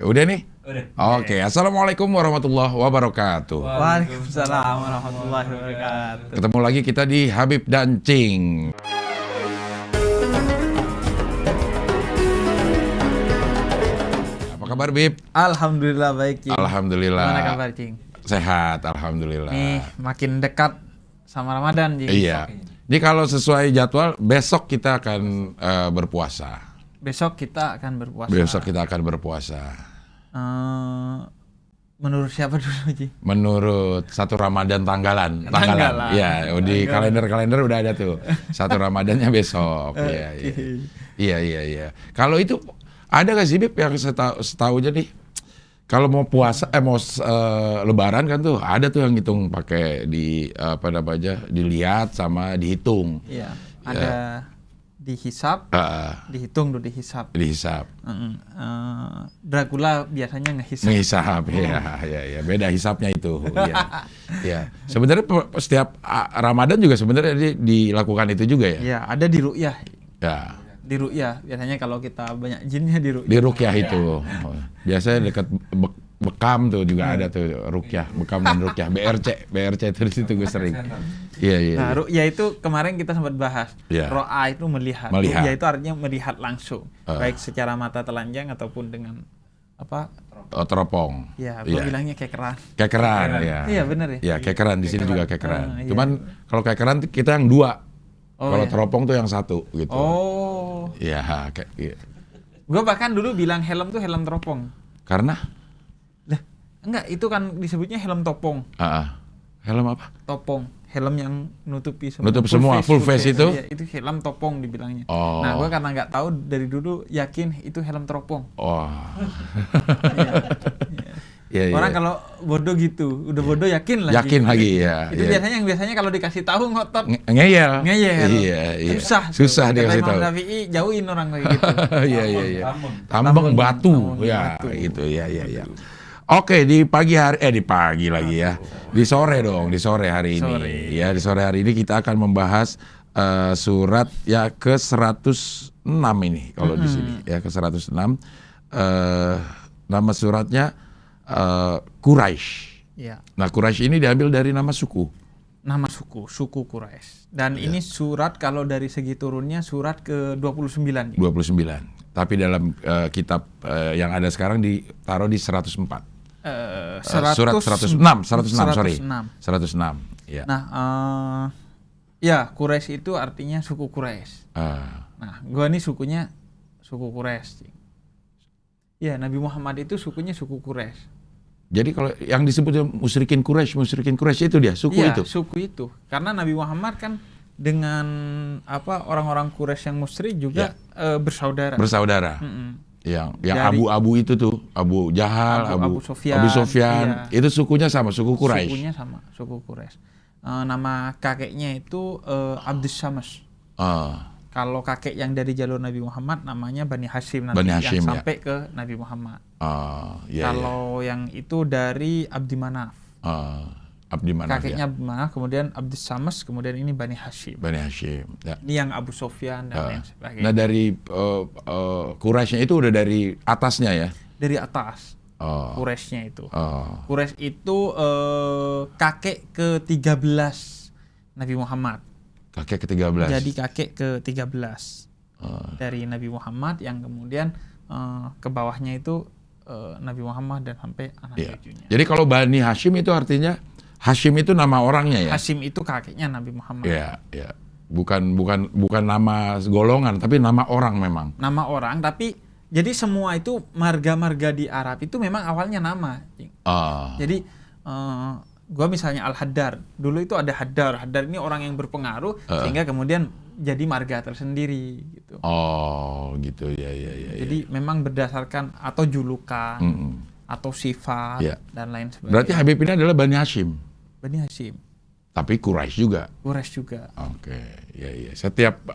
Udah nih? Udah. Oke, Assalamualaikum warahmatullahi wabarakatuh. Waalaikumsalam warahmatullahi wabarakatuh. Ketemu lagi kita di Habib dan Cing. Apa kabar, Bib? Alhamdulillah baik, Cing. Alhamdulillah. Gimana kabar, Cing? Sehat, alhamdulillah. Nih, makin dekat sama Ramadan, Cing. Iya. Ini kalau sesuai jadwal, besok kita akan berpuasa. Besok kita akan berpuasa. Besok kita akan berpuasa. Menurut siapa dulu, Cing? Menurut satu Ramadan tanggalan. Tanggalan. Iya, di kalender-kalender udah ada tuh. Satu Ramadannya besok. Iya. Kalau itu ada nggak sih, Bib, yang setahu aja nih? Kalau mau puasa, Lebaran kan tuh ada tuh yang ngitung pakai dilihat sama dihitung. Iya, ada dihisap, dihitung dulu dihisap. Dihisap. Dracula biasanya ngehisap. Ngehisap, ya. Beda hisapnya itu. Ya. Sebenarnya setiap Ramadan juga sebenarnya dilakukan itu juga ya. Iya, ada di ru'yah. Ya. Di ru'yah, biasanya kalau kita banyak jinnya di ru'yah. Di ruqyah itu. Biasanya dekat Bekam tuh juga ada tuh ruqyah, Bekam dan ruqyah. BRC itu di situ gue sering. Iya. Nah, ru'yah itu kemarin kita sempat bahas. Iya. Ro'a itu melihat. Ru'yah itu artinya melihat langsung, baik secara mata telanjang ataupun dengan apa? Teropong. Ya, gue bilangnya kekeran. Kekeran, ya. Iya, benar ya. Ya, kekeran di sini juga kekeran. Iya. Cuman kalau kekeran kita yang dua. Kalau iya. teropong tuh yang satu gitu. Oh. Iya, Gue bahkan dulu bilang helm tuh helm teropong. Karena? Lah, enggak, itu kan disebutnya helm topong. Helm apa? Topong, helm yang nutupi semua. Nutup semua, full face itu? Iya, itu helm topong dibilangnya. Oh. Nah, gue karena nggak tahu dari dulu yakin itu helm teropong. Oh. Iya. Orang kalau bodoh gitu, udah bodoh yakin lagi. Yakin lagi ya. Itu biasanya kalau dikasih tahu ngotot. Ngeyel. Iya. Susah dia kasih tahu. Imam Syafi'i jauhin orang kayak gitu. Iya. Tambang batu ya, gitu ya. Oke, di pagi lagi ya. Di sore hari ini. Ya, di sore hari ini kita akan membahas surat ya ke 106 ini kalau di sini ya, ke 106. Nama suratnya Quraisy. Ya. Nah, Quraisy ini diambil dari nama suku. Nama suku Quraisy. Dan ini surat kalau dari segi turunnya surat ke-29. 29. Tapi dalam kitab yang ada sekarang ditaruh di 104. Surat 106, sorry. 106. Ya. Nah, ya Quraisy itu artinya suku Quraisy. Nah, gua nih sukunya suku Quraisy. Ya, Nabi Muhammad itu sukunya suku Quraisy. Jadi kalau yang disebut musyrikin Quraisy itu dia, suku itu? Iya, suku itu. Karena Nabi Muhammad kan dengan orang-orang Quraisy yang musyrik juga bersaudara. Yang abu-abu itu tuh, Abu Jahal, Abu Sufyan, itu sukunya sama, suku Quraisy. Sukunya sama, suku Quraisy. Nama kakeknya itu Abdus Syams. Kalau kakek yang dari jalur Nabi Muhammad namanya Bani Hashim nanti, yang sampai ke Nabi Muhammad. Kalau yang itu dari Abdi Manaf. Kakeknya Abdi Manaf, kemudian Abdus Syams, kemudian ini Bani Hashim. Ya. Ini yang Abu Sufyan dan lain sebagainya. Nah, dari Quraisynya itu udah dari atasnya ya? Dari atas. Quraisynya itu. Quraisy itu kakek ke-13 Nabi Muhammad. Kakek ke-13. Jadi kakek ke-13 dari Nabi Muhammad, yang kemudian ke bawahnya itu Nabi Muhammad dan sampai anak cucunya. Jadi kalau Bani Hashim itu artinya, Hashim itu nama orangnya ya? Hashim itu kakeknya Nabi Muhammad. Iya. Bukan nama golongan, tapi nama orang memang. Nama orang, tapi jadi semua itu marga-marga di Arab itu memang awalnya nama. Jadi gua misalnya Al-Haddar, dulu itu ada Haddar ini orang yang berpengaruh sehingga kemudian jadi marga tersendiri gitu. Gitu ya. Jadi memang berdasarkan atau julukan atau sifat dan lain sebagainya. Berarti Habib ini adalah Bani Hashim. Bani Hashim. Tapi Quraisy juga. Oke, ya. Setiap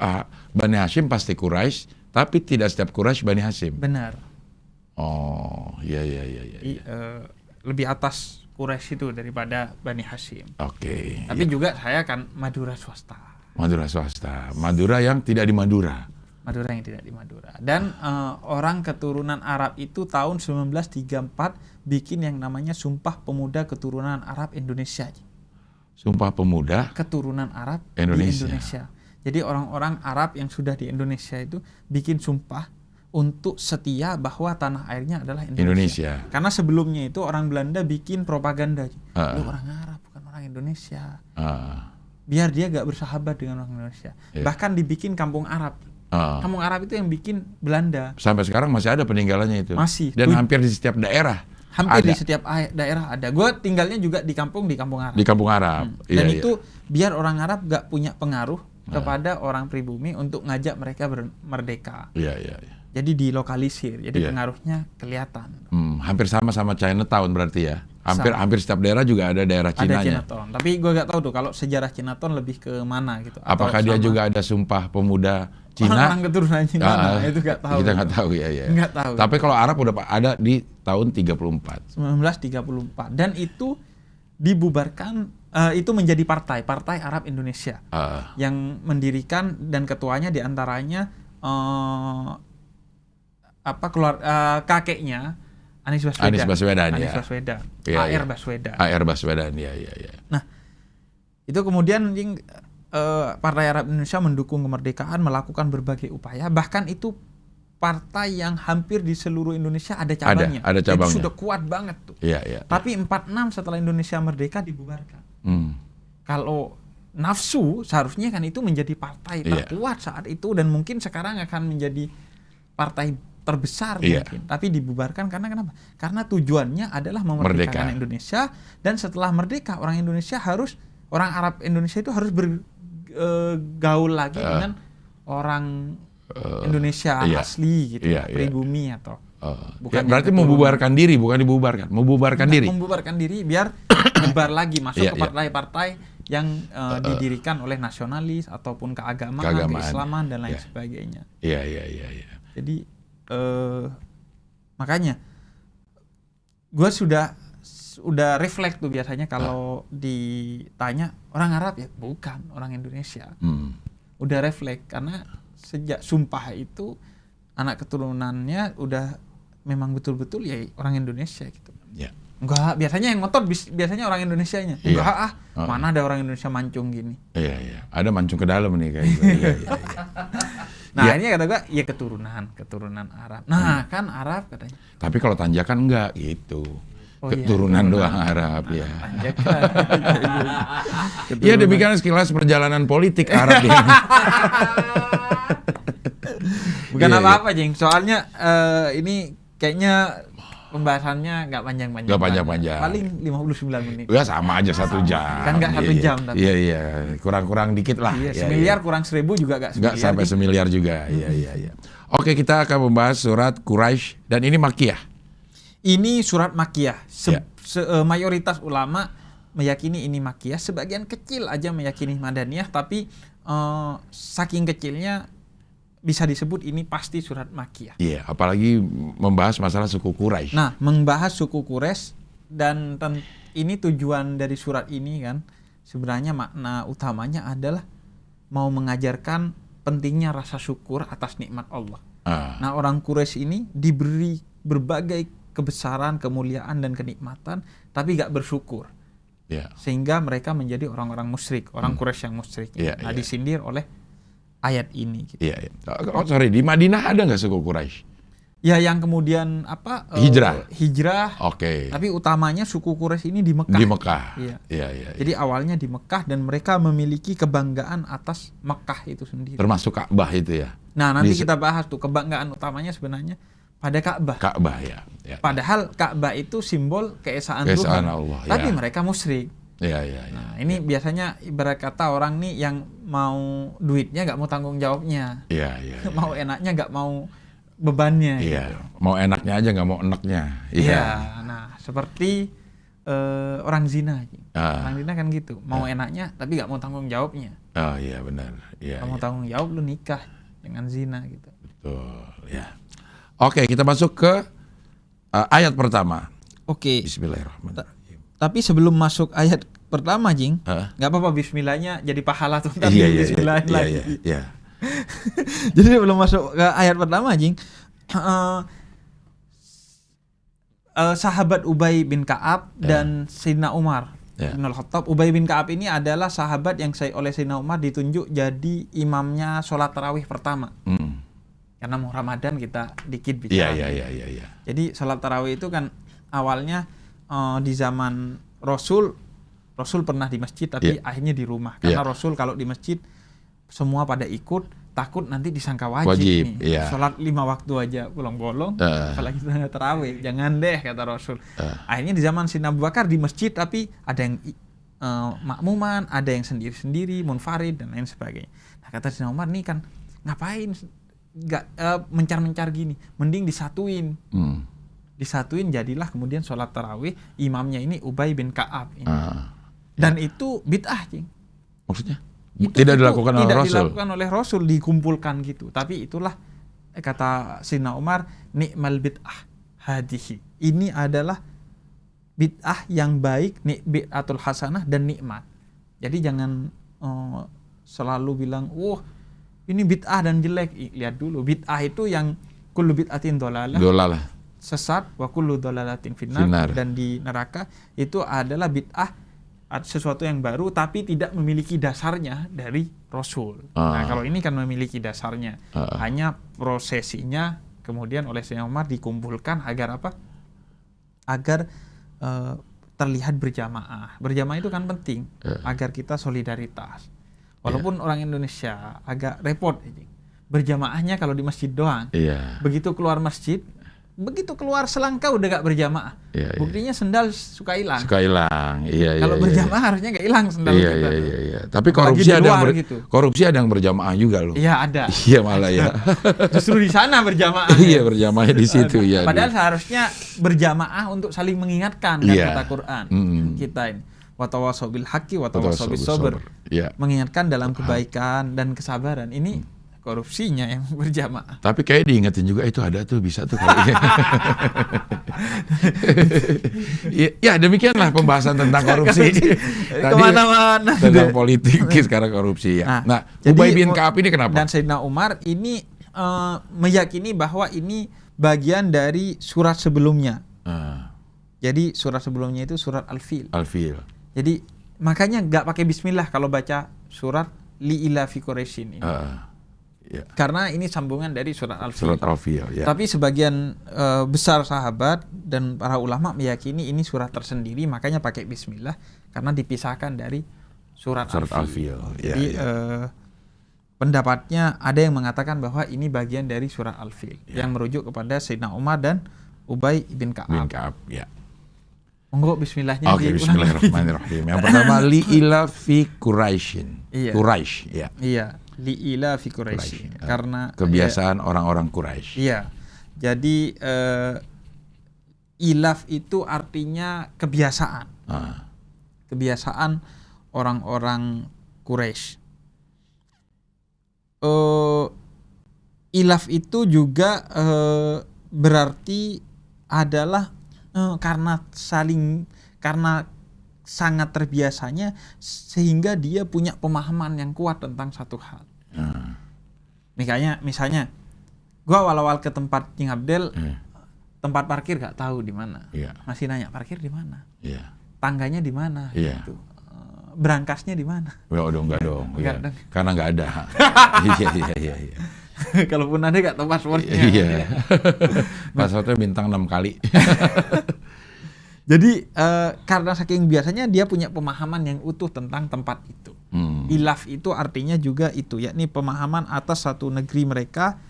Bani Hashim pasti Quraisy, tapi tidak setiap Quraisy Bani Hashim. Benar. Iya. Lebih atas Quraisy itu daripada Bani Hashim. Oke. Tapi juga saya kan Madura swasta. Madura yang tidak di Madura. Madura yang tidak di Madura. Dan orang keturunan Arab itu tahun 1934 bikin yang namanya Sumpah Pemuda Keturunan Arab Indonesia. Sumpah Pemuda Keturunan Arab di Indonesia. Jadi orang-orang Arab yang sudah di Indonesia itu bikin sumpah untuk setia bahwa tanah airnya adalah Indonesia. Karena sebelumnya itu orang Belanda bikin propaganda. Lu orang Arab bukan orang Indonesia. Biar dia gak bersahabat dengan orang Indonesia. Bahkan dibikin kampung Arab. Kampung Arab itu yang bikin Belanda. Sampai sekarang masih ada peninggalannya itu. Masih. Dan hampir di setiap daerah. Hampir di setiap daerah ada. Gue tinggalnya juga di kampung Arab. Di kampung Arab. Dan itu biar orang Arab gak punya pengaruh kepada orang pribumi untuk ngajak mereka merdeka. Jadi dilokalisir. Jadi pengaruhnya kelihatan. Hampir sama Chinatown berarti ya. Hampir setiap daerah juga ada daerah Cina-nya. Ada Chinatown. Tapi gue gak tahu tuh kalau sejarah Chinatown lebih ke mana gitu. Apakah dia juga ada Sumpah Pemuda Cina? Orang keturunan Cina itu gak tahu. Kita nggak tahu ya. Nggak tahu. Tapi kalau Arab udah ada di tahun 1934. Dan itu dibubarkan, itu menjadi Partai Arab Indonesia yang mendirikan, dan ketuanya diantaranya kakeknya Anies Baswedan. AR Baswedan. Nah, itu kemudian Partai Arab Indonesia mendukung kemerdekaan, melakukan berbagai upaya, bahkan itu partai yang hampir di seluruh Indonesia ada cabangnya. Ada cabangnya. Itu sudah kuat banget tuh. Tapi 46 setelah Indonesia merdeka dibubarkan. Kalau nafsu seharusnya kan itu menjadi partai terkuat saat itu, dan mungkin sekarang akan menjadi partai terbesar mungkin. Tapi dibubarkan karena kenapa? Karena tujuannya adalah memerdekakan Indonesia, dan setelah merdeka orang Arab Indonesia itu harus bergaul lagi dengan orang Indonesia asli gitu, pribumi atau bukan berarti membubarkan diri, bukan dibubarkan, membubarkan diri biar nyebar lagi masuk ke partai-partai yang didirikan oleh nasionalis ataupun keagamaan, keislaman dan lain sebagainya. Jadi makanya gue udah refleks tuh biasanya kalau ditanya orang Arab ya bukan orang Indonesia. Udah refleks karena sejak sumpah itu anak keturunannya udah memang betul-betul ya orang Indonesia gitu. Enggak, biasanya yang ngotot biasanya orang Indonesianya. Enggak mana ada orang Indonesia mancung gini. Ada mancung ke dalam nih kayak gitu. Nah ini kata gue ya keturunan Arab. Nah kan Arab katanya. Tapi kalau tanjakan enggak gitu. Keturunan doang Arab ya. Ya demikian sekilas perjalanan politik Arab ini. Bukan apa-apa Jeng, soalnya ini kayaknya pembahasannya nggak panjang-panjang. Nggak panjang-panjang. Paling 59 menit. Ya sama aja 1 jam. Kan nggak 1 jam tapi. Iya, kurang-kurang dikit lah. Semiliar kurang 1000 juga nggak semiliar. Nggak sampai semiliar juga. Iya. Oke, kita akan membahas surat Quraisy, dan ini Makkiyah. Ini surat Makkiyah. Mayoritas ulama meyakini ini Makkiyah. Sebagian kecil aja meyakini Madaniyah, tapi saking kecilnya bisa disebut ini pasti surat Makkiyah. Apalagi membahas masalah suku Quraisy. Nah, membahas suku Quraisy, dan ini tujuan dari surat ini kan sebenarnya makna utamanya adalah mau mengajarkan pentingnya rasa syukur atas nikmat Allah. Nah, orang Quraisy ini diberi berbagai kebesaran, kemuliaan dan kenikmatan, tapi gak bersyukur. Sehingga mereka menjadi orang-orang musyrik, orang Quraisy yang musyrik. Disindir oleh ayat ini. Gitu. Di Madinah ada nggak suku Quraisy? Ya, yang kemudian hijrah. Oke. Tapi utamanya suku Quraisy ini di Mekah. Di Mekah. Iya. Jadi awalnya di Mekah, dan mereka memiliki kebanggaan atas Mekah itu sendiri. Termasuk Ka'bah itu ya. Nah, nanti kita bahas tuh kebanggaan utamanya sebenarnya pada Ka'bah. Ya. Padahal Ka'bah itu simbol keesaan Tuhan. Allah, tapi mereka musyrik. Nah, ini biasanya ibarat kata orang nih yang mau duitnya nggak mau tanggung jawabnya. Mau enaknya nggak mau bebannya. Gitu. Mau enaknya aja nggak mau enaknya. Nah seperti orang zina. Orang zina kan gitu. Mau enaknya tapi nggak mau tanggung jawabnya. Benar. Mau tanggung jawab lu nikah dengan zina gitu. Betul. Oke, kita masuk ke ayat pertama. Oke. Bismillahirrahmanirrahim. Tapi sebelum masuk ayat pertama, Jing, nggak apa-apa bismillahnya jadi pahala tuh. Bismillah lagi. Jadi belum masuk ke ayat pertama, Jing. Sahabat Ubay bin Ka'ab dan Sayyidina Umar bin Al-Khattab. Ubay bin Ka'ab ini adalah sahabat yang oleh Sayyidina Umar ditunjuk jadi imamnya sholat tarawih pertama. Karena mau Ramadan kita dikit bicara. Iya. Jadi sholat tarawih itu kan awalnya di zaman Rasul pernah di masjid tapi akhirnya di rumah. Karena Rasul kalau di masjid semua pada ikut, takut nanti disangka wajib nih. Sholat 5 waktu aja bolong-bolong, apalagi sholat tarawih. Jangan deh, kata Rasul. Akhirnya di zaman Sayyidina Abu Bakar di masjid tapi ada yang makmuman, ada yang sendiri-sendiri, munfarid dan lain sebagainya. Nah, kata Sayyidina Umar nih kan ngapain nggak mencar-mencar gini, mending disatuin. Disatuin jadilah kemudian sholat tarawih imamnya ini Ubay bin Ka'ab ini. Dan itu bid'ah, Cing. Maksudnya? Tidak dilakukan oleh Rasul? Tidak dilakukan oleh Rasul, dikumpulkan gitu. Tapi itulah kata Sayyidina Umar, ni'mal bid'ah hadihi. Ini adalah bid'ah yang baik, bid'atul hasanah dan nikmat. Jadi jangan selalu bilang, ini bid'ah dan jelek. Lihat dulu, bid'ah itu yang kullu bid'atin dolalah. Sesat, wa kullu dolalatin finnar. Dan di neraka itu adalah bid'ah, sesuatu yang baru tapi tidak memiliki dasarnya dari Rasul. Nah, kalau ini kan memiliki dasarnya. Hanya prosesinya kemudian oleh Sayyidina Umar dikumpulkan agar apa? Agar terlihat berjamaah. Berjamaah itu kan penting agar kita solidaritas. Walaupun orang Indonesia agak repot ini. Berjamaahnya kalau di masjid doang. Begitu keluar masjid, begitu keluar selangkah udah gak berjamaah. Buktinya sendal suka hilang. Kalau berjamaah harusnya gak hilang sendal kita. Tapi korupsi ada yang berjamaah juga loh. Iya, ada. Iya malah ya. Justru di sana berjamaah. Iya, berjamaahnya di situ ya. Padahal seharusnya berjamaah untuk saling mengingatkan kan kata Quran. Kita ini watawasau bil haqqi watawasau bis sabr. Mengingatkan dalam kebaikan dan kesabaran. Ini korupsinya yang berjamaah. Tapi kayak diingetin juga itu ada tuh, bisa tuh kayaknya. Ya demikianlah pembahasan tentang korupsi. Kemana-mana. Tentang politik sekarang korupsi ya. Nah, Ubay bin Ka'ab ini kenapa? Dan Sayyidina Umar ini meyakini bahwa ini bagian dari surat sebelumnya. Jadi surat sebelumnya itu surat Al-Fil. Jadi makanya nggak pakai bismillah kalau baca surat Li'ila fi Quraisyin ini. Karena ini sambungan dari surat Al-Fil. Tapi sebagian besar sahabat dan para ulama meyakini ini surat tersendiri, makanya pakai bismillah karena dipisahkan dari surat Al-Fil. Jadi pendapatnya ada yang mengatakan bahwa ini bagian dari surat Al-Fil yang merujuk kepada Sayyidina Umar dan Ubay bin Ka'ab. Monggo bismillahnya. Oke, bismillahirrahmanirrahim. Yang pertama li'ila fi Quraisyin. Quraisy, ya. Iya. Li'ila fi Quraisy, karena kebiasaan orang-orang Quraisy. Iya. Jadi ilaf itu artinya kebiasaan. Kebiasaan orang-orang Quraisy. Ilaf itu juga berarti adalah karena sangat terbiasanya sehingga dia punya pemahaman yang kuat tentang satu hal. Misalnya gua awal-awal ke tempat King Abdel, tempat parkir gak tahu di mana. Masih nanya parkir di mana? Tangganya di mana? Gitu. Berangkasnya di mana? Udah enggak dong. Karena nggak ada. Iya. Kalaupun ada gak tahu passwordnya. Iya. Passwordnya bintang 6 kali. Jadi karena saking biasanya dia punya pemahaman yang utuh tentang tempat itu. Ilaf itu artinya juga itu, yakni pemahaman atas satu negeri mereka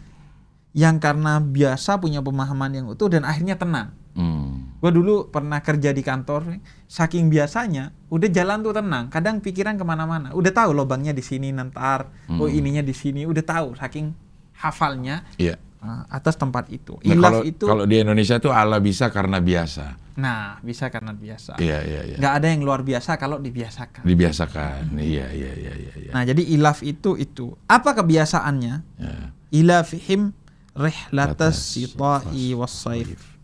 yang karena biasa punya pemahaman yang utuh dan akhirnya tenang. Gue dulu pernah kerja di kantor, saking biasanya udah jalan tuh tenang. Kadang pikiran kemana-mana, udah tahu lubangnya di sini nantar, ininya di sini, udah tahu saking hafalnya. Atas tempat itu. Ilaf itu kalau di Indonesia tuh ala bisa karena biasa. Nah, bisa karena biasa. Iya. Nggak ada yang luar biasa kalau dibiasakan. Iya. Nah, jadi ilaf itu. Apa kebiasaannya? Ilafihim rihlatas sita'i was-saif.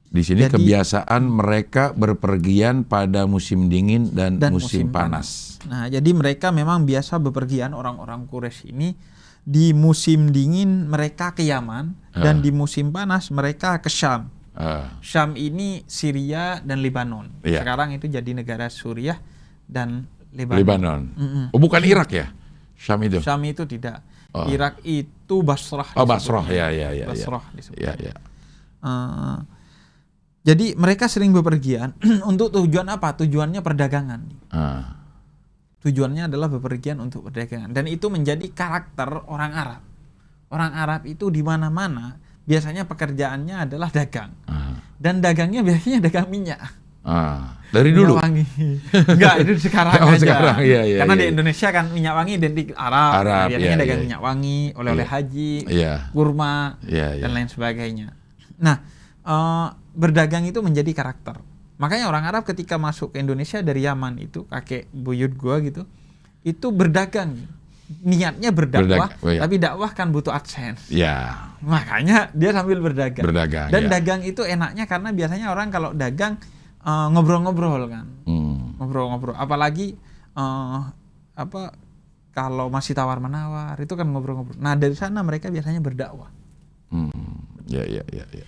Di sini jadi, kebiasaan mereka berpergian pada musim dingin dan musim panas. Nah, jadi mereka memang biasa bepergian orang-orang Quraisy ini di musim dingin mereka ke Yaman dan di musim panas mereka ke Syam. Syam ini Syria dan Lebanon. Sekarang itu jadi negara Suriah dan Lebanon. Oh, bukan Irak ya? Syam itu? Syam itu tidak. Irak itu Basrah. Oh, Basrah, ya. Basrah disebut. Ya. Jadi mereka sering bepergian untuk tujuan apa? Tujuannya perdagangan. Tujuannya adalah bepergian untuk perdagangan. Dan itu menjadi karakter orang Arab. Orang Arab itu di mana-mana biasanya pekerjaannya adalah dagang. Dan dagangnya biasanya dagang minyak. Dari dulu? Minyak wangi. Enggak, itu sekarang aja. Sekarang, karena di Indonesia kan minyak wangi identik Arab. Biasanya dagang minyak wangi, oleh-oleh haji, kurma, dan lain sebagainya. Nah, berdagang itu menjadi karakter. Makanya orang Arab ketika masuk ke Indonesia dari Yaman itu, kakek buyut gua gitu, itu berdagang. Niatnya berdakwah, tapi dakwah kan butuh AdSense. Makanya dia sambil berdagang. Dan dagang itu enaknya karena biasanya orang kalau dagang ngobrol-ngobrol kan. Ngobrol-ngobrol. Apalagi kalau masih tawar-menawar itu kan ngobrol-ngobrol. Nah, dari sana mereka biasanya berdakwah.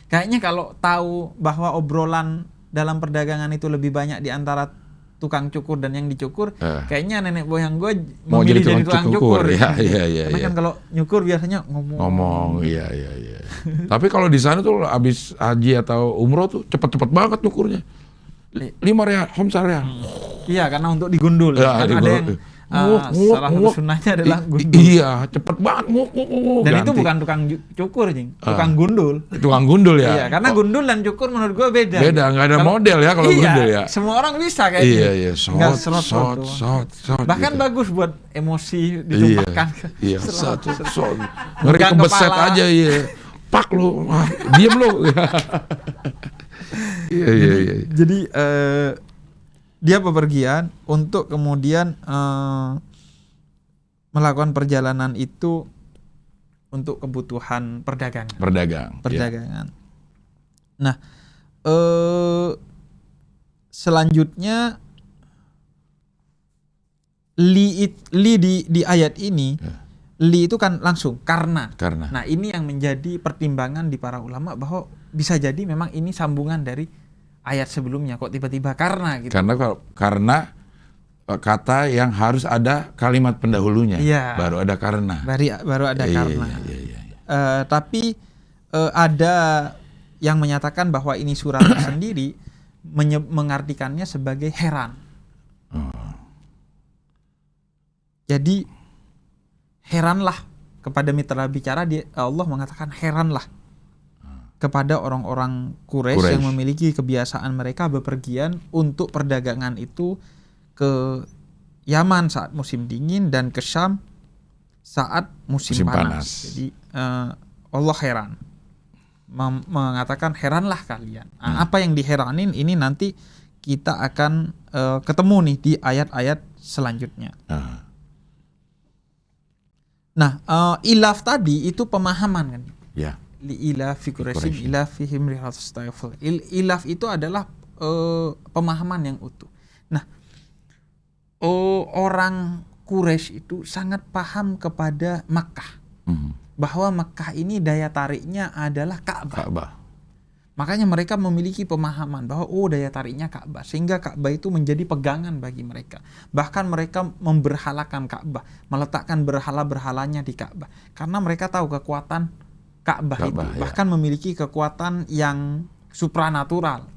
Kayaknya kalau tahu bahwa obrolan dalam perdagangan itu lebih banyak di antara tukang cukur dan yang dicukur, kayaknya nenek moyang gue mau jadi tukang cukur. Karena kan kalau nyukur biasanya ngomong. Iya. Tapi kalau di sana tuh abis haji atau umroh tuh cepet-cepet banget nyukurnya. 5 real, homsa real. Iya, karena untuk digundul. Kan ada yang salah satu sunnahnya adalah gundul. Iya, cepet banget. Dan itu bukan tukang cukur, Jing. Tukang gundul. Tukang gundul ya? Iya, karena gundul dan cukur menurut gue beda. Beda, nggak ada model ya kalau gundul ya? Semua orang bisa kayak gitu. Iya, shot. Bahkan gitu. Bagus buat emosi ditumpahkan. Iya, shot. Ngeri kebeset aja, iya. Pak lu, diem lu. Iya. Jadi dia bepergian untuk kemudian melakukan perjalanan itu untuk kebutuhan perdagangan. Nah, selanjutnya li di ayat ini, li itu kan langsung karena. Nah, ini yang menjadi pertimbangan di para ulama bahwa bisa jadi memang ini sambungan dari ayat sebelumnya, kok tiba-tiba karena gitu. Karena kata yang harus ada kalimat pendahulunya, baru ada karena. Baru ada karena. Tapi ada yang menyatakan bahwa ini surat tersendiri mengartikannya sebagai heran. Jadi heranlah kepada mitra bicara, Allah mengatakan heranlah kepada orang-orang Quraisy yang memiliki kebiasaan mereka bepergian untuk perdagangan itu ke Yaman saat musim dingin dan ke Syam saat musim panas. Jadi Allah heran, mengatakan heranlah kalian. Apa yang diheranin ini nanti kita akan ketemu nih di ayat-ayat selanjutnya. Nah, ilaf tadi itu pemahaman kan? Ya. Ilaf Quraisy ilafihim rihatus tayful. Ilaf itu adalah pemahaman yang utuh. Nah, orang Quraisy itu sangat paham kepada Makkah. Bahwa Makkah ini daya tariknya adalah Ka'bah. Makanya mereka memiliki pemahaman bahwa daya tariknya Ka'bah, sehingga Ka'bah itu menjadi pegangan bagi mereka. Bahkan mereka memberhalakan Ka'bah, meletakkan berhala-berhalanya di Ka'bah, karena mereka tahu kekuatan Ka'bah itu, bahkan memiliki kekuatan yang supranatural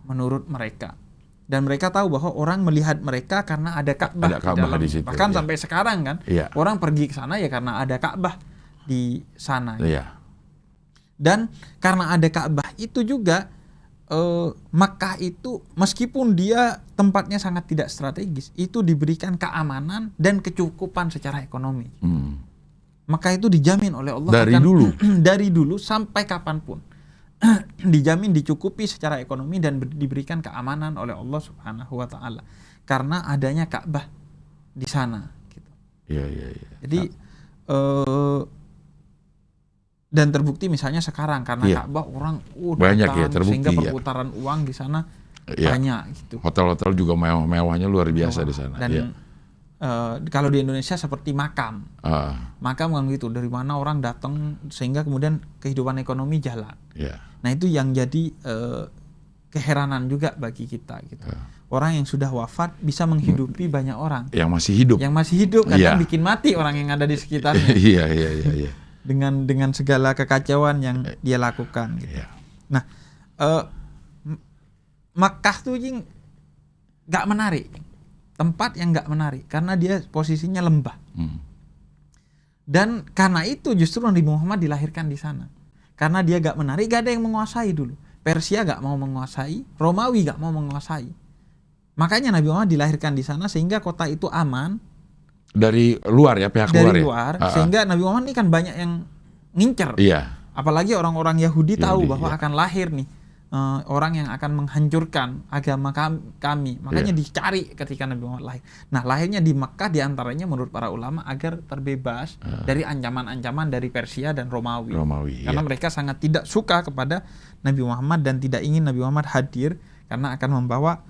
menurut mereka. Dan mereka tahu bahwa orang melihat mereka karena ada Ka'bah di situ. Bahkan sampai sekarang kan, orang pergi ke sana ya karena ada Ka'bah di sana. Dan karena ada Ka'bah itu juga Makkah itu meskipun dia tempatnya sangat tidak strategis, itu diberikan keamanan dan kecukupan secara ekonomi. Maka itu dijamin oleh Allah dari dulu sampai kapanpun dijamin dicukupi secara ekonomi dan diberikan keamanan oleh Allah Subhanahu wa taala karena adanya Ka'bah di sana gitu. Jadi dan terbukti misalnya sekarang karena Ka'bah orang banyak datang, terbukti sehingga perputaran uang di sana banyak gitu. Hotel-hotel juga mewah-mewahnya luar biasa di sana. Dan kalau di Indonesia seperti makam. Makam kan gitu, dari mana orang datang sehingga kemudian kehidupan ekonomi jalan. Nah itu yang jadi keheranan juga bagi kita gitu. Orang yang sudah wafat bisa menghidupi banyak orang. Yang masih hidup kadang bikin mati orang yang ada di sekitarnya. Iya. Dengan segala kekacauan yang dia lakukan gitu. Nah, Makkah tuh nggak menarik. Tempat yang nggak menarik karena dia posisinya lembah. Dan karena itu justru Nabi Muhammad dilahirkan di sana. Karena dia nggak menarik, nggak ada yang menguasai dulu. Persia nggak mau menguasai, Romawi nggak mau menguasai. Makanya Nabi Muhammad dilahirkan di sana sehingga kota itu aman. Dari luar ya, pihak luar ya? Dari luar, sehingga Nabi Muhammad ini kan banyak yang ngincer. Apalagi orang-orang Yahudi tahu bahwa akan lahir nih orang yang akan menghancurkan agama kami. Makanya dicari ketika Nabi Muhammad lahir. Nah, lahirnya di Makkah diantaranya menurut para ulama agar terbebas dari ancaman-ancaman dari Persia dan Romawi. Karena mereka sangat tidak suka kepada Nabi Muhammad dan tidak ingin Nabi Muhammad hadir karena akan membawa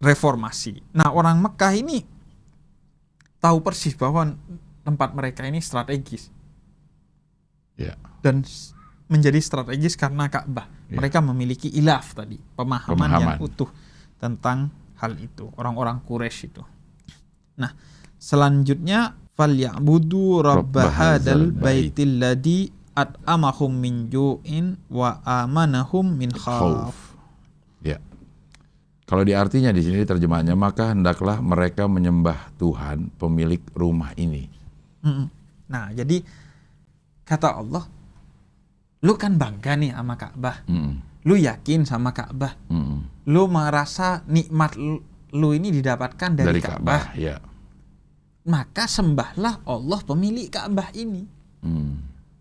reformasi. Nah, orang Makkah ini tahu persis bahwa tempat mereka ini strategis. Dan menjadi strategis karena Ka'bah. Mereka memiliki ilaf tadi, pemahaman yang utuh tentang hal itu, orang-orang Quraisy itu. Nah, selanjutnya falyabudu rabb hadzal baitil ladzi at'amahum min ju'in wa amanahum min khauf. Kalau diartinya di sini terjemahannya, maka hendaklah mereka menyembah Tuhan pemilik rumah ini. Nah, jadi kata Allah, lu kan bangga nih sama Ka'bah. Lu yakin sama Ka'bah. Lu merasa nikmat lu ini didapatkan dari Ka'bah. Maka sembahlah Allah pemilik Ka'bah ini.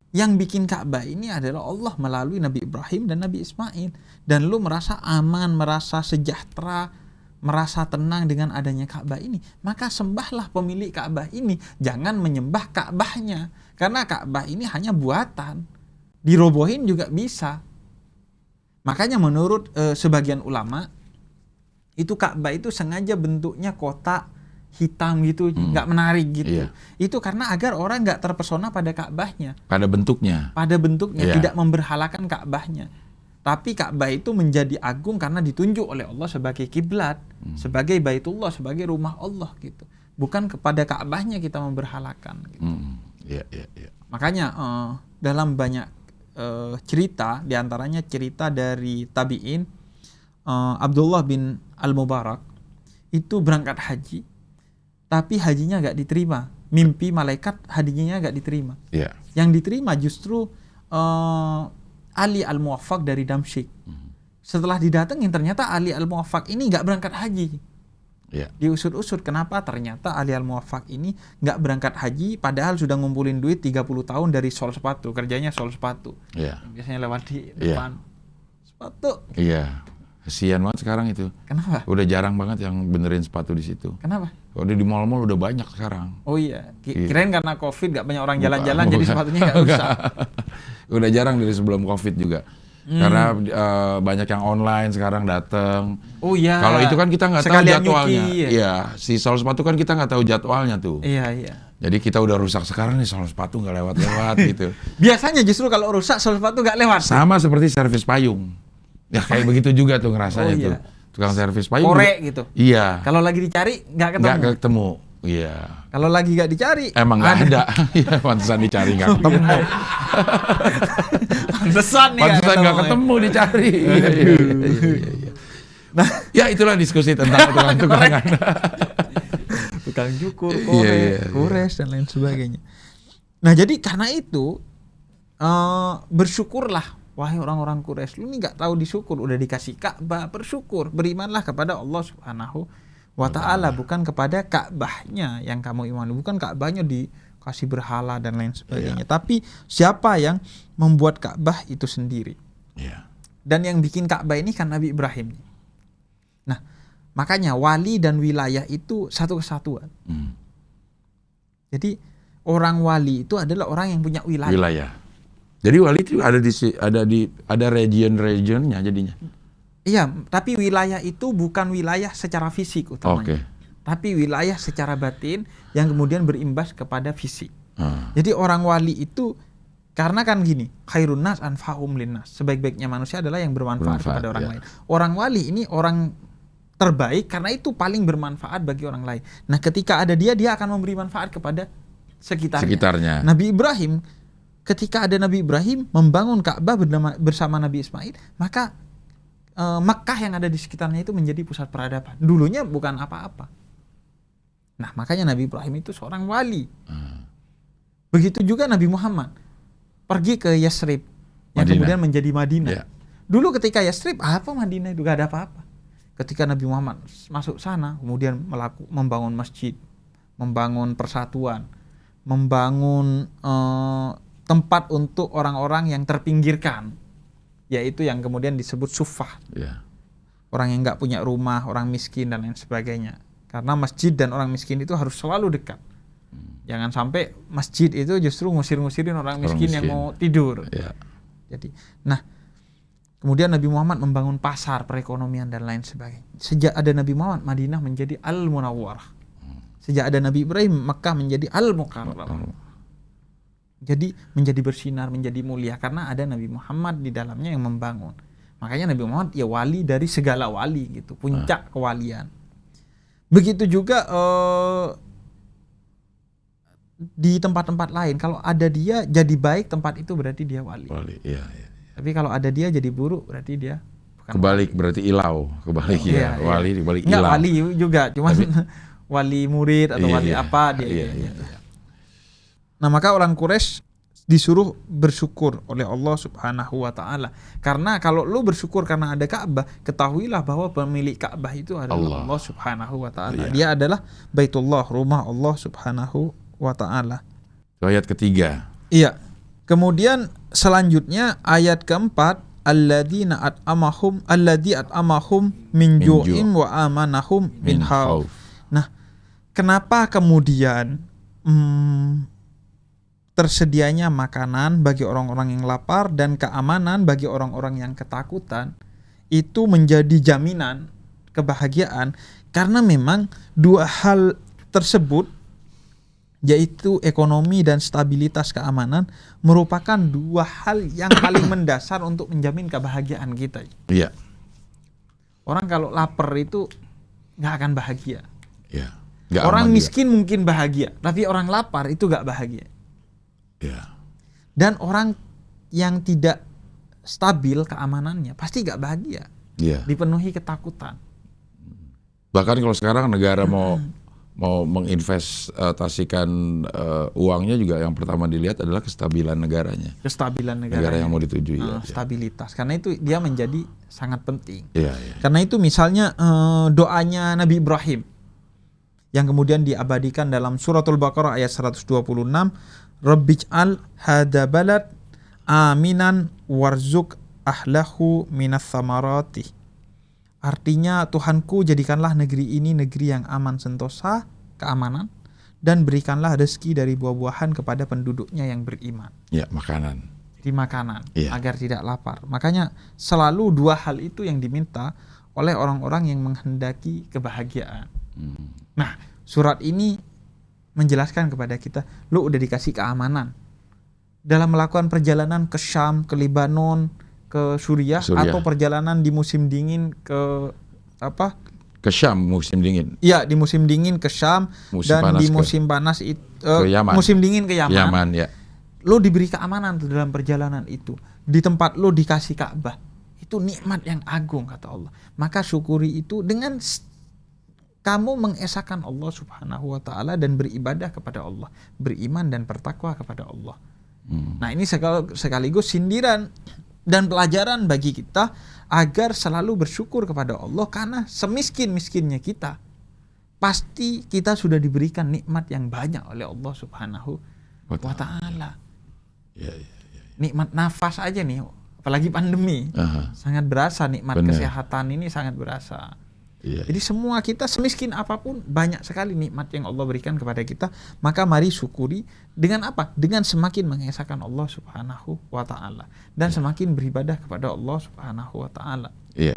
Yang bikin Ka'bah ini adalah Allah melalui Nabi Ibrahim dan Nabi Ismail. Dan lu merasa aman, merasa sejahtera, merasa tenang dengan adanya Ka'bah ini. Maka sembahlah pemilik Ka'bah ini. Jangan menyembah Ka'bahnya. Karena Ka'bah ini hanya buatan. Dirobohin juga bisa. Makanya menurut sebagian ulama, itu Ka'bah itu sengaja bentuknya kotak hitam gitu, nggak menarik gitu. Itu karena agar orang nggak terpesona pada Ka'bahnya. Pada bentuknya, tidak memberhalakan Ka'bahnya. Tapi Ka'bah itu menjadi agung karena ditunjuk oleh Allah sebagai kiblat, sebagai Baitullah, sebagai rumah Allah gitu. Bukan kepada Ka'bahnya kita memberhalakan. Gitu. Makanya dalam banyak cerita, diantaranya cerita dari tabi'in, Abdullah bin Al-Mubarak itu berangkat haji, tapi hajinya gak diterima. Mimpi malaikat hajinya gak diterima. Yang diterima justru Ali Al-Muwaffaq dari Damsyik. Setelah didatengin ternyata Ali Al-Muwaffaq ini gak berangkat haji. Diusut-usut kenapa ternyata Ali Al-Muwaffaq ini nggak berangkat haji padahal sudah ngumpulin duit 30 tahun dari sol sepatu, kerjanya sol sepatu. Biasanya lewat di depan sepatu. Kasian banget sekarang itu. Kenapa? Udah jarang banget yang benerin sepatu di situ. Kenapa? Udah di mall-mall udah banyak sekarang. Oh iya, kirain karena Covid nggak banyak orang jalan-jalan jadi sepatunya nggak rusak. Udah jarang dari sebelum Covid juga. Karena banyak yang online sekarang datang. Oh iya. Kalau itu kan kita nggak tahu jadwalnya. Iya, si sol sepatu kan kita nggak tahu jadwalnya tuh. Iya. Jadi kita udah rusak sekarang nih sol sepatu nggak lewat-lewat gitu. Biasanya justru kalau rusak sol sepatu nggak lewat. Sama seperti servis payung. Ya kayak begitu juga tuh ngerasanya tuh. Tukang servis payung. Korek gitu. Iya. Kalau lagi dicari nggak ketemu. Nggak ketemu. Iya. Kalau lagi nggak dicari, emang nggak ada. Iya, pantesan dicari nggak ketemu. Pantesan nggak ketemu dicari. Iya. Nah, ya itulah diskusi tentang tukang-tukangan. Tukang cukur, kores dan lain sebagainya. Nah, jadi karena itu bersyukurlah wahai orang-orang Quraisy. Lu ini nggak tahu disyukur, udah dikasih Ka'bah, bersyukur, berimanlah kepada Allah Subhanahu wa ta'ala, bukan kepada Ka'bahnya yang kamu imani, bukan Ka'bahnya dikasih berhala dan lain sebagainya. Tapi siapa yang membuat Ka'bah itu sendiri. Dan yang bikin Ka'bah ini kan Nabi Ibrahim. Nah, makanya wali dan wilayah itu satu kesatuan. Jadi orang wali itu adalah orang yang punya wilayah. Jadi wali itu ada region-regionnya jadinya. Iya, tapi wilayah itu bukan wilayah secara fisik utamanya. tapi wilayah secara batin yang kemudian berimbas kepada fisik. Jadi orang wali itu, karena kan gini, khairun nas anfa'um linnas, sebaik-baiknya manusia adalah yang bermanfaat kepada orang lain. Orang wali ini orang terbaik karena itu paling bermanfaat bagi orang lain. Nah, ketika ada dia akan memberi manfaat kepada sekitarnya. Nabi Ibrahim, ketika ada Nabi Ibrahim membangun Ka'bah bersama Nabi Ismail, maka Mekkah yang ada di sekitarnya itu menjadi pusat peradaban. Dulunya bukan apa-apa. Nah, makanya Nabi Ibrahim itu seorang wali. Begitu juga Nabi Muhammad pergi ke Yasrib yang kemudian menjadi Madinah. Dulu ketika Yasrib, apa Madinah itu gak ada apa-apa. Ketika Nabi Muhammad masuk sana, kemudian membangun masjid, membangun persatuan, membangun tempat untuk orang-orang yang terpinggirkan, yaitu yang kemudian disebut suffah. Orang yang nggak punya rumah, orang miskin dan lain sebagainya. Karena masjid dan orang miskin itu harus selalu dekat. Jangan sampai masjid itu justru ngusir-ngusirin orang miskin yang mau tidur. Jadi, nah, kemudian Nabi Muhammad membangun pasar, perekonomian dan lain sebagainya. Sejak ada Nabi Muhammad, Madinah menjadi Al-Munawwarah. Sejak ada Nabi Ibrahim, Makkah menjadi Al-Mukarramah. Jadi menjadi bersinar, menjadi mulia karena ada Nabi Muhammad di dalamnya yang membangun. Makanya Nabi Muhammad ya wali dari segala wali gitu, puncak kewalian. Begitu juga di tempat-tempat lain, kalau ada dia jadi baik, tempat itu berarti dia wali. Tapi kalau ada dia jadi buruk, berarti dia bukan kebalik wali. Berarti ilau, kebalik wali dibalik ilau. Enggak wali juga, cuman wali murid atau wali apa dia. Nah, maka orang Quraisy disuruh bersyukur oleh Allah Subhanahu wa taala. Karena kalau lu bersyukur karena ada Ka'bah, ketahuilah bahwa pemilik Ka'bah itu adalah Allah Subhanahu wa taala. Dia adalah Baitullah, rumah Allah Subhanahu wa taala. Ayat ketiga. Iya. Kemudian selanjutnya ayat keempat, alladzi at'amahum min ju'in wa amanahum min khauf. Nah, kenapa kemudian tersedianya makanan bagi orang-orang yang lapar dan keamanan bagi orang-orang yang ketakutan itu menjadi jaminan kebahagiaan? Karena memang dua hal tersebut, yaitu ekonomi dan stabilitas keamanan, merupakan dua hal yang paling mendasar untuk menjamin kebahagiaan kita. Iya. Orang kalau lapar itu nggak akan bahagia. Iya. Orang miskin mungkin bahagia, tapi orang lapar itu nggak bahagia. Dan orang yang tidak stabil keamanannya pasti gak bahagia, dipenuhi ketakutan. Bahkan kalau sekarang negara mau menginvestasikan uangnya juga yang pertama dilihat adalah kestabilan negaranya. Kestabilan negara yang mau dituju. Stabilitas, karena itu dia menjadi sangat penting. Karena itu misalnya doanya Nabi Ibrahim yang kemudian diabadikan dalam suratul Baqarah ayat 126, Rabbij'al hadza balad aminan warzuk ahlahu minas samarati. Artinya, Tuhanku, jadikanlah negeri ini negeri yang aman sentosa, keamanan, dan berikanlah rezeki dari buah-buahan kepada penduduknya yang beriman. Makanan. Jadi makanan, agar tidak lapar. Makanya selalu dua hal itu yang diminta oleh orang-orang yang menghendaki kebahagiaan. Nah, surat ini menjelaskan kepada kita, lu udah dikasih keamanan dalam melakukan perjalanan ke Syam, ke Lebanon, ke Suriah. Atau perjalanan di musim dingin ke ke Syam musim dingin. Iya, di musim dingin ke Syam, dan di musim panas itu musim dingin ke Yaman. Lu diberi keamanan tuh dalam perjalanan itu. Di tempat lu dikasih Ka'bah. Itu nikmat yang agung kata Allah. Maka syukuri itu dengan kamu mengesahkan Allah Subhanahu wa taala dan beribadah kepada Allah, beriman dan bertakwa kepada Allah. Nah, ini sekaligus sindiran dan pelajaran bagi kita agar selalu bersyukur kepada Allah, karena semiskin-miskinnya kita pasti kita sudah diberikan nikmat yang banyak oleh Allah Subhanahu wa taala. Nikmat nafas aja nih, apalagi pandemi. Sangat berasa nikmat kesehatan ini, sangat berasa. Jadi semua kita semiskin apapun, banyak sekali nikmat yang Allah berikan kepada kita. Maka mari syukuri dengan apa? Dengan semakin mengesahkan Allah Subhanahu wa taala dan semakin beribadah kepada Allah Subhanahu wa taala. Iya.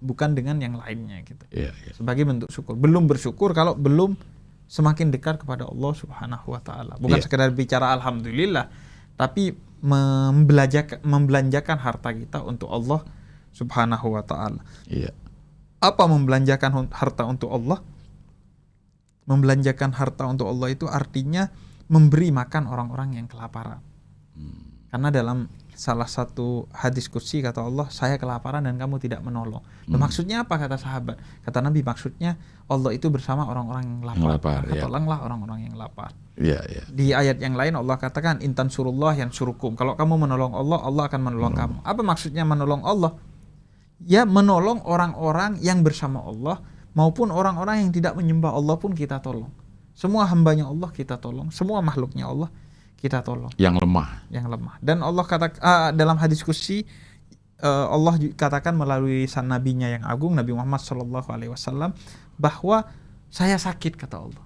bukan dengan yang lainnya gitu. Yeah. Sebagai bentuk syukur. Belum bersyukur kalau belum semakin dekat kepada Allah Subhanahu wa taala. Bukan sekedar bicara alhamdulillah, tapi membelanjakan harta kita untuk Allah Subhanahu wa taala. Iya. Apa membelanjakan harta untuk Allah? Membelanjakan harta untuk Allah itu artinya memberi makan orang-orang yang kelaparan. Karena dalam salah satu hadis qudsi kata Allah, saya kelaparan dan kamu tidak menolong. Maksudnya apa kata sahabat? Kata Nabi, maksudnya Allah itu bersama orang-orang yang lapar. Tolonglah orang-orang yang lapar. Di ayat yang lain Allah katakan, intan surullah yang surukum. Kalau kamu menolong Allah, Allah akan menolong kamu. Apa maksudnya menolong Allah? Ya, menolong orang-orang yang bersama Allah, maupun orang-orang yang tidak menyembah Allah pun kita tolong. Semua hambanya Allah kita tolong, semua makhluknya Allah kita tolong. Yang lemah. Dan Allah kata dalam hadis qudsi, Allah katakan melalui san nabinya yang agung Nabi Muhammad SAW, bahwa saya sakit kata Allah.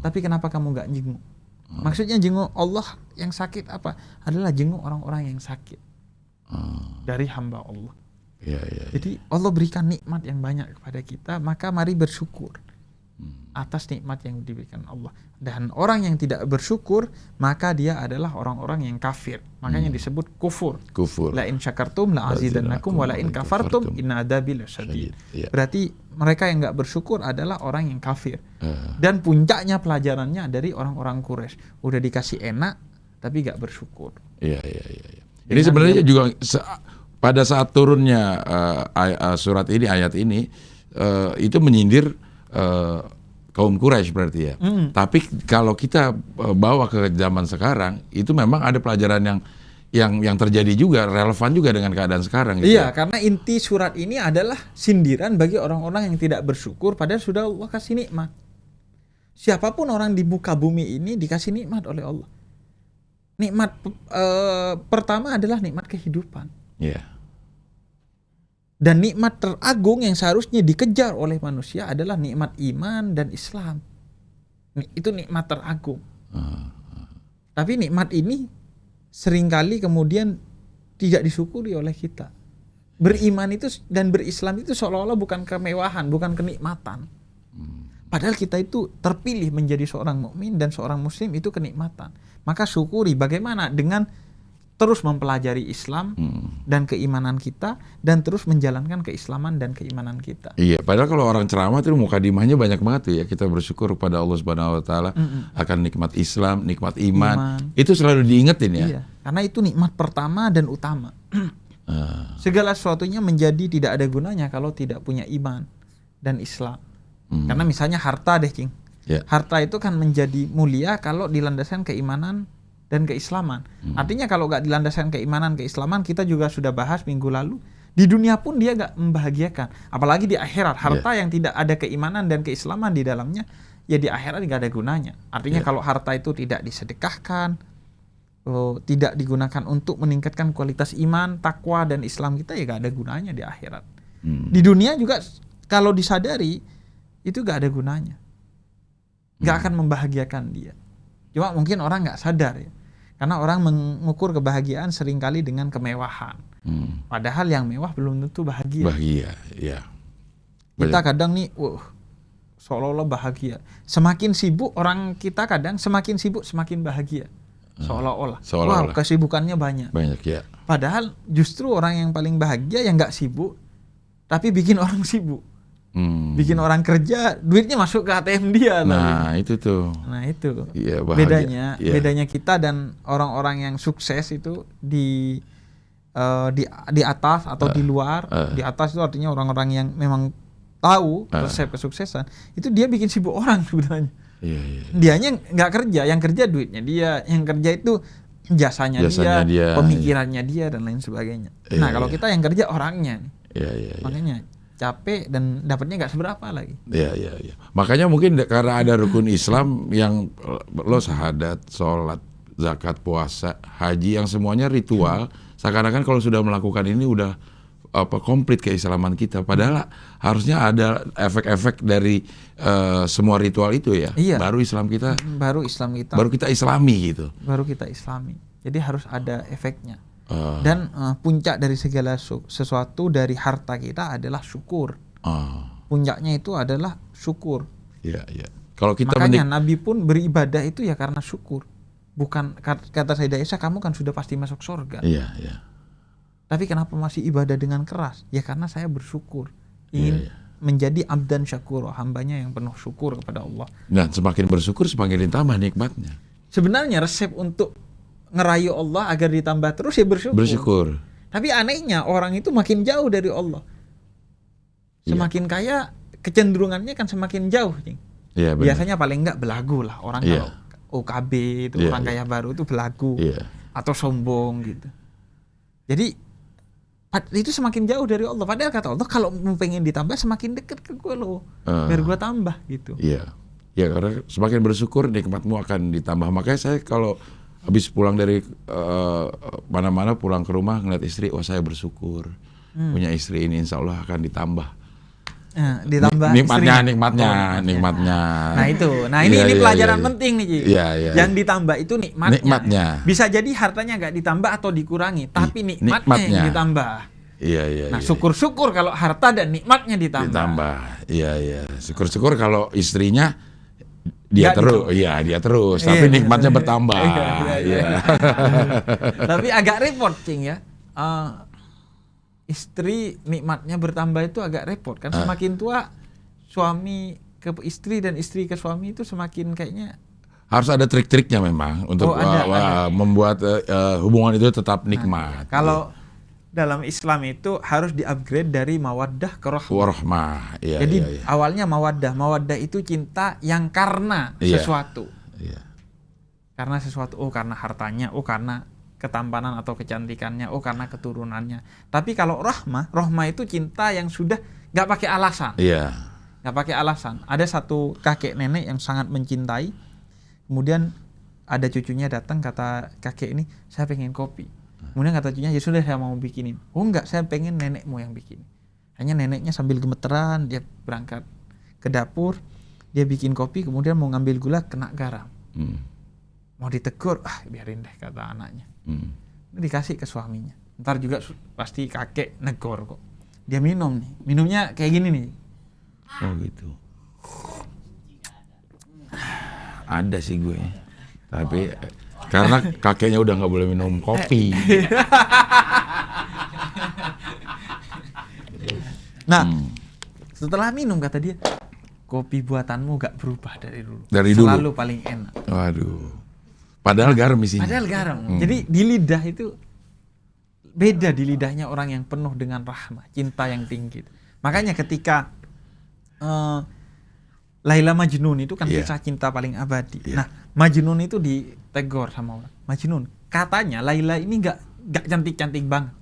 Tapi kenapa kamu nggak jenguk? Maksudnya jenguk Allah yang sakit apa? Adalah jenguk orang-orang yang sakit dari hamba Allah. Jadi Allah berikan nikmat yang banyak kepada kita, maka mari bersyukur atas nikmat yang diberikan Allah. Dan orang yang tidak bersyukur, maka dia adalah orang-orang yang kafir. Makanya disebut kufur. La in syakartum la azidannakum wa la in kafartum inna adzabi lasyadid. Berarti mereka yang enggak bersyukur adalah orang yang kafir. Dan puncaknya pelajarannya dari orang-orang Quraisy. Udah dikasih enak tapi enggak bersyukur. Ini sebenarnya juga pada saat turunnya surat ini, ayat ini, itu menyindir kaum Quraisy berarti ya. Tapi kalau kita bawa ke zaman sekarang, itu memang ada pelajaran yang terjadi juga, relevan juga dengan keadaan sekarang. Gitu karena inti surat ini adalah sindiran bagi orang-orang yang tidak bersyukur padahal sudah Allah kasih nikmat. Siapapun orang di muka bumi ini dikasih nikmat oleh Allah. Nikmat pertama adalah nikmat kehidupan. Dan nikmat teragung yang seharusnya dikejar oleh manusia adalah nikmat iman dan Islam. Itu nikmat teragung. Tapi nikmat ini seringkali kemudian tidak disyukuri oleh kita. Beriman itu dan berislam itu seolah-olah bukan kemewahan, bukan kenikmatan. Padahal kita itu terpilih menjadi seorang mukmin dan seorang muslim itu kenikmatan. Maka syukuri bagaimana dengan terus mempelajari Islam dan keimanan kita, dan terus menjalankan keislaman dan keimanan kita. Iya, padahal kalau orang ceramah itu mukadimahnya banyak banget tuh ya, kita bersyukur kepada Allah Subhanahu wa taala akan nikmat Islam, nikmat iman. Itu selalu diingetin ya. Iya, karena itu nikmat pertama dan utama. Segala sesuatunya menjadi tidak ada gunanya kalau tidak punya iman dan Islam. Karena misalnya harta deh, Cing. Harta itu kan menjadi mulia kalau dilandaskan keimanan dan keislaman. Artinya kalau nggak dilandaskan keimanan, keislaman, kita juga sudah bahas minggu lalu, di dunia pun dia nggak membahagiakan. Apalagi di akhirat, harta yang tidak ada keimanan dan keislaman di dalamnya, ya di akhirat nggak ada gunanya. Artinya kalau harta itu tidak disedekahkan, tidak digunakan untuk meningkatkan kualitas iman, takwa dan Islam kita, ya nggak ada gunanya di akhirat. Di dunia juga kalau disadari itu nggak ada gunanya, nggak akan membahagiakan dia. Cuma mungkin orang nggak sadar ya. Karena orang mengukur kebahagiaan seringkali dengan kemewahan. Padahal yang mewah belum tentu bahagia. Kita kadang nih, seolah-olah bahagia. Semakin sibuk orang kita kadang semakin sibuk semakin bahagia. Seolah-olah. Wow, kesibukannya banyak. Padahal justru orang yang paling bahagia yang nggak sibuk, tapi bikin orang sibuk. Bikin orang kerja, duitnya masuk ke ATM dia. Itu tuh. Itu ya, bedanya kita dan orang-orang yang sukses itu di atas atau di luar. Di atas itu artinya orang-orang yang memang tahu resep kesuksesan. Itu dia bikin sibuk orang sebenarnya. Dianya nggak kerja, yang kerja duitnya dia, yang kerja itu jasanya dia, pemikirannya dia dan lain sebagainya. Kalau kita yang kerja orangnya, makanya capek dan dapatnya nggak seberapa lagi. Makanya mungkin karena ada rukun Islam yang lo syahadat, sholat, zakat, puasa, haji, yang semuanya ritual. Seakan-akan kalau sudah melakukan ini udah komplit keislaman kita. Padahal harusnya ada efek-efek dari semua ritual itu ya. Baru Islam kita. Baru kita islami gitu. Baru kita islami. Jadi harus ada efeknya. Dan puncak dari segala sesuatu dari harta kita adalah syukur. Puncaknya itu adalah syukur. Iya, iya. Kalau kita makanya Nabi pun beribadah itu ya karena syukur. Bukan kata Sayyidah Aisyah, kamu kan sudah pasti masuk surga. Iya, iya. Tapi kenapa masih ibadah dengan keras? Ya karena saya bersyukur. Ingin menjadi abdan syakur, hambanya yang penuh syukur kepada Allah. Dan semakin bersyukur semakin ditambah nikmatnya. Sebenarnya resep untuk ngerayu Allah agar ditambah terus ya bersyukur. Bersyukur. Tapi anehnya orang itu makin jauh dari Allah. Semakin kaya kecenderungannya kan semakin jauh. Iya, biasanya paling enggak belagu lah orang kalau OKB itu orang kaya baru itu belagu atau sombong gitu. Jadi itu semakin jauh dari Allah. Padahal kata Allah kalau mau pengen ditambah semakin dekat ke gue loh, biar gue tambah gitu. Iya, ya karena semakin bersyukur nikmatmu akan ditambah. Makanya saya kalau habis pulang dari mana-mana pulang ke rumah ngeliat istri, oh saya bersyukur punya istri ini, insya Allah akan ditambah. Ditambah nikmatnya. Nah itu, ini pelajaran penting nih Ci. Yang ditambah itu nikmatnya. Bisa jadi hartanya nggak ditambah atau dikurangi, tapi nikmatnya yang ditambah. Iya. Nah syukur-syukur kalau harta dan nikmatnya ditambah. Iya. Syukur-syukur kalau istrinya dia terus, tapi nikmatnya bertambah. Tapi agak repot Cing ya. Istri nikmatnya bertambah itu agak repot kan, semakin tua suami ke istri dan istri ke suami itu semakin kayaknya harus ada trik-triknya memang untuk membuat hubungan itu tetap nikmat. Kalau dalam Islam itu harus di-upgrade dari mawaddah ke rahmah. Jadi awalnya mawaddah itu cinta yang karena sesuatu. Karena sesuatu, karena hartanya, karena ketampanan atau kecantikannya, karena keturunannya. Tapi kalau rahmah itu cinta yang sudah nggak pakai alasan. Nggak pakai alasan. Ada satu kakek nenek yang sangat mencintai. Kemudian ada cucunya datang, kata kakek ini, saya pengen kopi. Kemudian kata cucunya, ya sudah saya mau bikinin. Oh enggak, saya pengen nenekmu yang bikin. Hanya neneknya sambil gemeteran, dia berangkat ke dapur, dia bikin kopi, kemudian mau ngambil gula, kena garam. Mau ditegur, biarin deh kata anaknya. Dikasih ke suaminya. Ntar juga pasti kakek negor kok. Dia minum nih, minumnya kayak gini nih. Oh gitu. Ada sih gue, tapi karena kakeknya udah nggak boleh minum kopi. Nah, setelah minum kata dia, kopi buatanmu gak berubah dari dulu. Selalu paling enak. Waduh. Padahal garam isinya. Padahal garam. Jadi di lidah itu beda, di lidahnya orang yang penuh dengan rahmah, cinta yang tinggi. Makanya ketika Laila Majnun itu kan kisah cinta paling abadi. Nah, Majnun itu ditegor sama orang. Majnun, katanya Laila ini nggak cantik-cantik banget.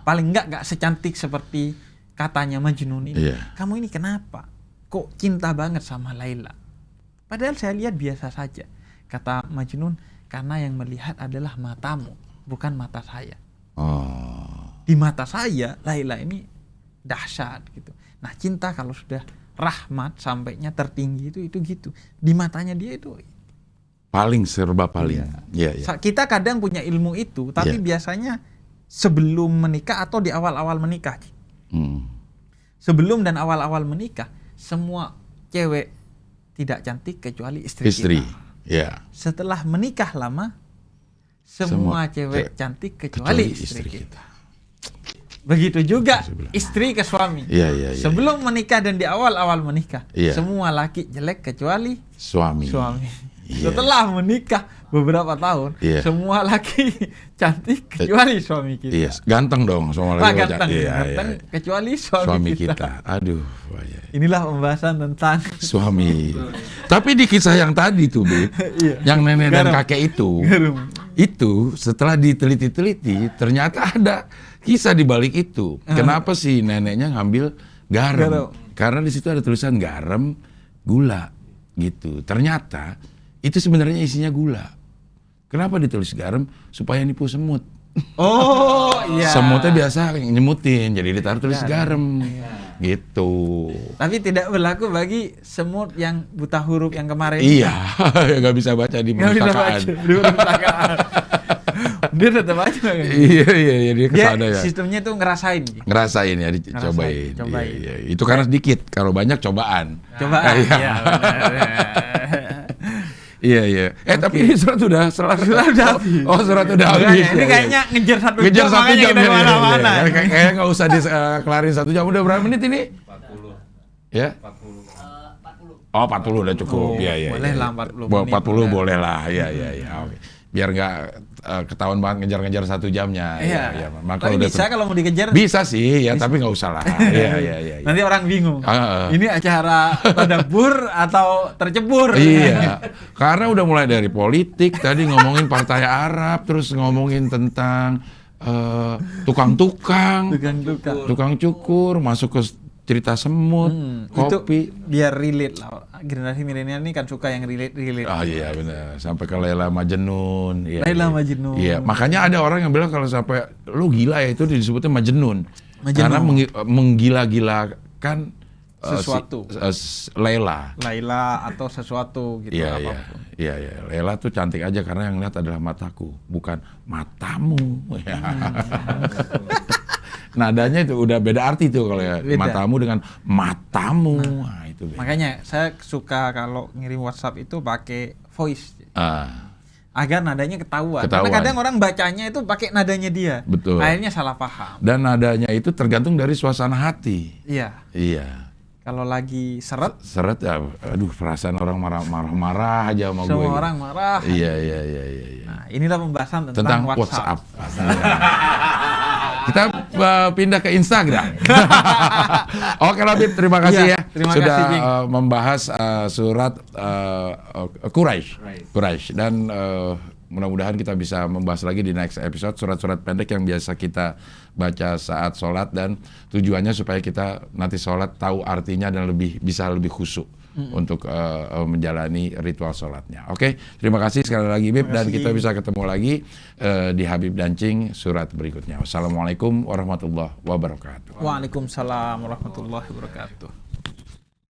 Paling nggak secantik seperti katanya Majnun ini. Kamu ini kenapa? Kok cinta banget sama Laila? Padahal saya lihat biasa saja. Kata Majnun, karena yang melihat adalah matamu, bukan mata saya. Di mata saya, Laila ini dahsyat gitu. Nah, cinta kalau sudah rahmat sampainya tertinggi itu gitu. Di matanya dia itu paling serba paling. Kita kadang punya ilmu itu, tapi biasanya sebelum menikah atau di awal-awal menikah. Sebelum dan awal-awal menikah, semua cewek tidak cantik kecuali istri kita. Setelah menikah lama, semua cewek cantik kecuali istri kita. Begitu juga istri ke suami. Sebelum menikah dan di awal-awal menikah, semua laki jelek kecuali suami. Setelah menikah beberapa tahun, semua laki cantik kecuali suami kita. Ganteng dong semua laki. Ganteng kecuali suami kita. Aduh. Inilah pembahasan tentang suami. Tapi di kisah yang tadi tuh, yang nenek dan kakek itu setelah diteliti-teliti ternyata ada kisah di balik itu. Kenapa sih neneknya ngambil garam? Karena di situ ada tulisan garam, gula gitu. Ternyata itu sebenarnya isinya gula. Kenapa ditulis garam? Supaya nipu semut. Semutnya biasa nyemutin, jadi ditaruh tulis garam. Gitu. Tapi tidak berlaku bagi semut yang buta huruf yang kemarin. Nggak bisa baca di perpustakaan. Dia tetap aja kan. Iya, dia kesana ya. Sistemnya tuh ngerasain ya, dicobain. Iya. Itu karena sedikit, kalau banyak cobaan. Iya. Iya. Tapi ini surat udah habis. Surat udah habis. Ini kayaknya ngejar satu jam kita kemana-mana. Kayaknya nggak usah dikelarin 1 jam. Udah berapa menit ini? 40. Ya? 40. Oh, 40 udah cukup. Iya. Boleh lah 40 menit. 40 boleh lah. Iya. Oke. Biar nggak ketahuan banget ngejar-ngejar 1 jamnya. Iya. Tapi bisa kalau mau dikejar. Bisa sih, ya, tapi nggak usah lah. Iya. Nanti orang bingung. Ini acara tadabbur atau tercebur? Iya. Karena udah mulai dari politik, tadi ngomongin Partai Arab, terus ngomongin tentang tukang cukur, masuk ke cerita semut, kopi. Itu biar relate lah. Generasi milenial ini kan suka yang relate. Oh iya benar. Sampai ke Laila Majnun. Majnun. Iya, makanya ada orang yang bilang kalau sampai lu gila ya itu disebutnya Majnun. Karena menggila-gilakan sesuatu. Laila atau sesuatu gitu. Iya. Laila tuh cantik aja karena yang lihat adalah mataku, bukan matamu. Nadanya itu udah beda arti tuh kalau ya matamu dengan matamu. Nah, itu beda. Makanya saya suka kalau ngirim WhatsApp itu pakai voice. Agar nadanya ketahuan. Karena kadang orang bacanya itu pakai nadanya dia. Betul. Akhirnya salah paham. Dan nadanya itu tergantung dari suasana hati. Iya. Kalau lagi seret ya, aduh perasaan orang marah aja sama gue. Semua orang marah. Iya. Nah, inilah pembahasan tentang WhatsApp. Kita pindah ke Instagram. Oke Labib, terima kasih ya. Sudah membahas surat Quraisy dan mudah-mudahan kita bisa membahas lagi di next episode surat-surat pendek yang biasa kita baca saat sholat, dan tujuannya supaya kita nanti sholat tahu artinya dan bisa lebih khusyuk untuk menjalani ritual sholatnya. Oke, terima kasih sekali lagi Bib, dan kita bisa ketemu lagi di Habib Dancing surat berikutnya. Wassalamualaikum warahmatullahi wabarakatuh. Waalaikumsalam warahmatullahi wabarakatuh.